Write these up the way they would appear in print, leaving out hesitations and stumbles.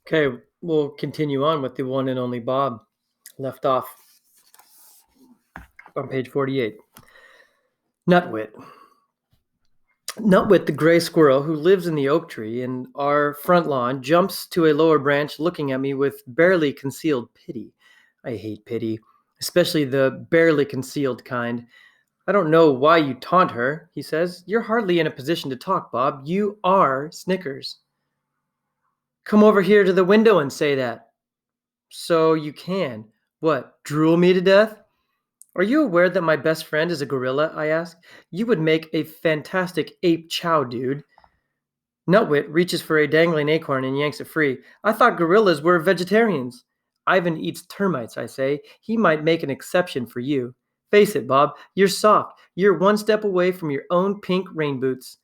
Okay, we'll continue on with the one and only Bob, left off on page 48. Nutwit. Nutwit, the gray squirrel who lives in the oak tree in our front lawn, jumps to a lower branch, looking at me with barely concealed pity. I hate pity, especially the barely concealed kind. I don't know why you taunt her, he says. You're hardly in a position to talk, Bob. You are Snickers. Come over here to the window and say that. So you can. What, drool me to death? Are you aware that my best friend is a gorilla? I ask. You would make a fantastic ape chow dude. Nutwit reaches for a dangling acorn and yanks it free. I thought gorillas were vegetarians. Ivan eats termites, I say. He might make an exception for you. Face it, Bob, you're soft. You're one step away from your own pink rain boots.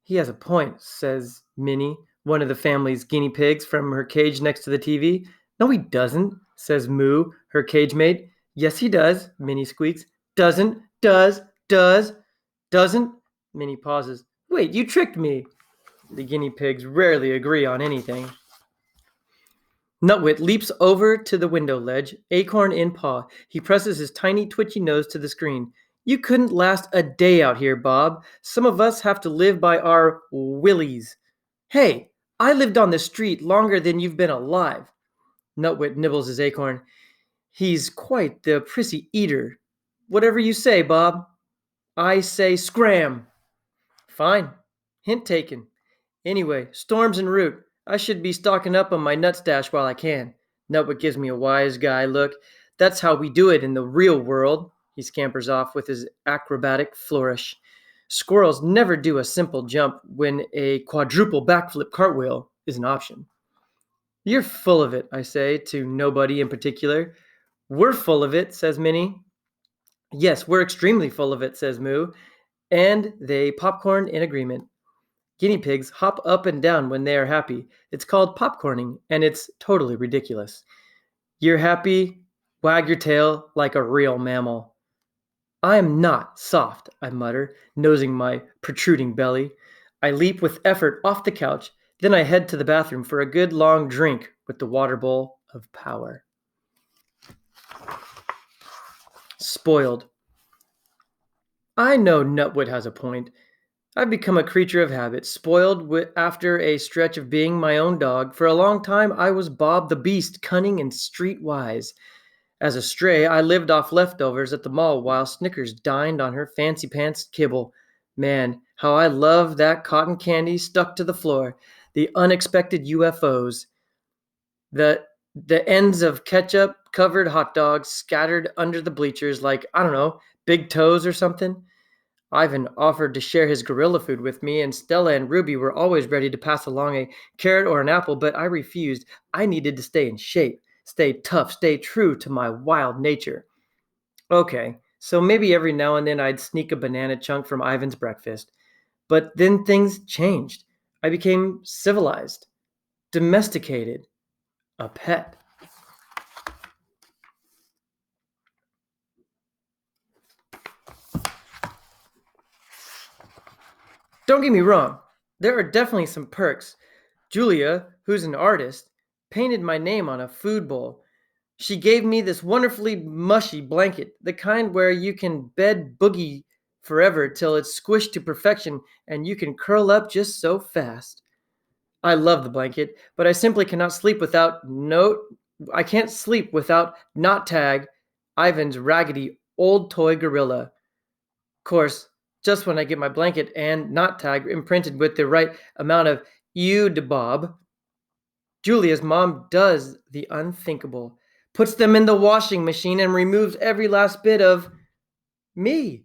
He has a point, says Minnie, one of the family's guinea pigs from her cage next to the TV. No, he doesn't, says Moo, her cage mate. Yes, he does, Minnie squeaks. Doesn't, doesn't. Minnie pauses. Wait, you tricked me. The guinea pigs rarely agree on anything. Nutwit leaps over to the window ledge, acorn in paw. He presses his tiny, twitchy nose to the screen. You couldn't last a day out here, Bob. Some of us have to live by our willies. Hey, I lived on the street longer than you've been alive. Nutwit nibbles his acorn. He's quite the prissy eater. Whatever you say, Bob. I say scram. Fine. Hint taken. Anyway, storms en route. I should be stocking up on my nut stash while I can. Nutwit gives me a wise guy look. That's how we do it in the real world. He scampers off with his acrobatic flourish. Squirrels never do a simple jump when a quadruple backflip cartwheel is an option. You're full of it, I say, to nobody in particular. We're full of it, says Minnie. Yes, we're extremely full of it, says Moo. And they popcorn in agreement. Guinea pigs hop up and down when they are happy. It's called popcorning, and it's totally ridiculous. You're happy? Wag your tail like a real mammal. I am not soft, I mutter, nosing my protruding belly. I leap with effort off the couch, then I head to the bathroom for a good long drink with the water bowl of power. Spoiled. I know Nutwood has a point. I've become a creature of habit, spoiled after a stretch of being my own dog. For a long time, I was Bob the Beast, cunning and streetwise. As a stray, I lived off leftovers at the mall while Snickers dined on her fancy pants kibble. Man, how I love that cotton candy stuck to the floor, the unexpected UFOs, the the ends of ketchup covered hot dogs scattered under the bleachers like, I don't know, big toes or something. Ivan offered to share his gorilla food with me, and Stella and Ruby were always ready to pass along a carrot or an apple, but I refused. I needed to stay in shape, stay tough, stay true to my wild nature. Okay, so maybe every now and then I'd sneak a banana chunk from Ivan's breakfast. But then things changed. I became civilized, domesticated, a pet. Don't get me wrong, there are definitely some perks. Julia, who's an artist, painted my name on a food bowl. She gave me this wonderfully mushy blanket, the kind where you can bed boogie forever till it's squished to perfection and you can curl up just so fast. I love the blanket, but I simply cannot sleep without I can't sleep without not tag Ivan's raggedy old toy gorilla. Of course, just when I get my blanket and not tag imprinted with the right amount of eau de Bob, Julia's mom does the unthinkable, puts them in the washing machine and removes every last bit of me.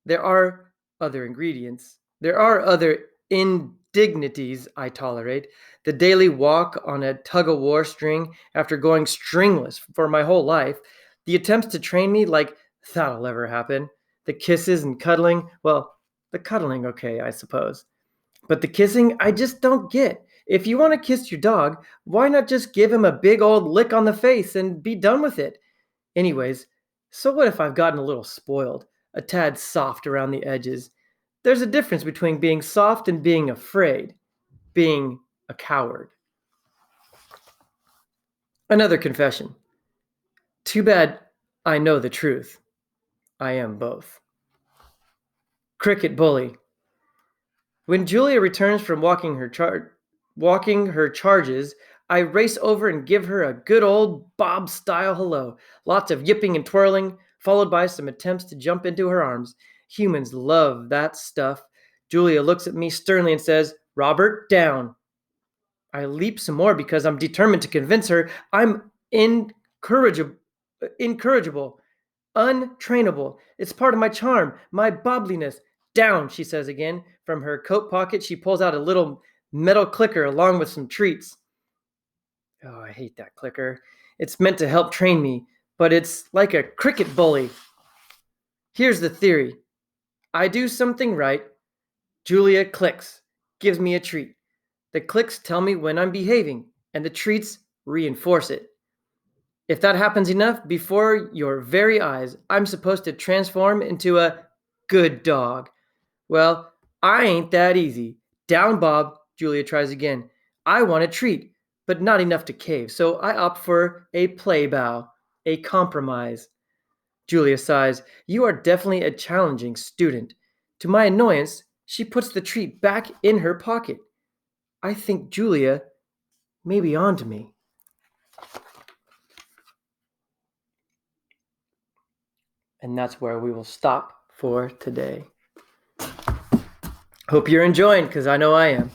There are other ingredients. There are other indignities I tolerate. The daily walk on a tug of war string after going stringless for my whole life. The attempts to train me like that'll ever happen. The kisses and cuddling, well, the cuddling, okay, I suppose. But the kissing, I just don't get. If you want to kiss your dog, why not just give him a big old lick on the face and be done with it? Anyways, so what if I've gotten a little spoiled, a tad soft around the edges? There's a difference between being soft and being afraid, being a coward. Another confession. Too bad I know the truth. I am both. Cricket bully. When Julia returns from walking her charges, I race over and give her a good old Bob-style hello. Lots of yipping and twirling, followed by some attempts to jump into her arms. Humans love that stuff. Julia looks at me sternly and says, "Robert, down." I leap some more because I'm determined to convince her I'm incorrigible, untrainable. It's part of my charm, my bobliness. "Down," she says again. From her coat pocket, she pulls out a little metal clicker along with some treats. Oh, I hate that clicker. It's meant to help train me, but it's like a cricket bully. Here's the theory. I do something right. Julia clicks, gives me a treat. The clicks tell me when I'm behaving, and the treats reinforce it. If that happens enough before your very eyes, I'm supposed to transform into a good dog. Well, I ain't that easy. "Down, Bob," Julia tries again. I want a treat, but not enough to cave, so I opt for a play bow, a compromise. Julia sighs. You are definitely a challenging student. To my annoyance, she puts the treat back in her pocket. I think Julia may be on to me. And that's where we will stop for today. Hope you're enjoying, because I know I am.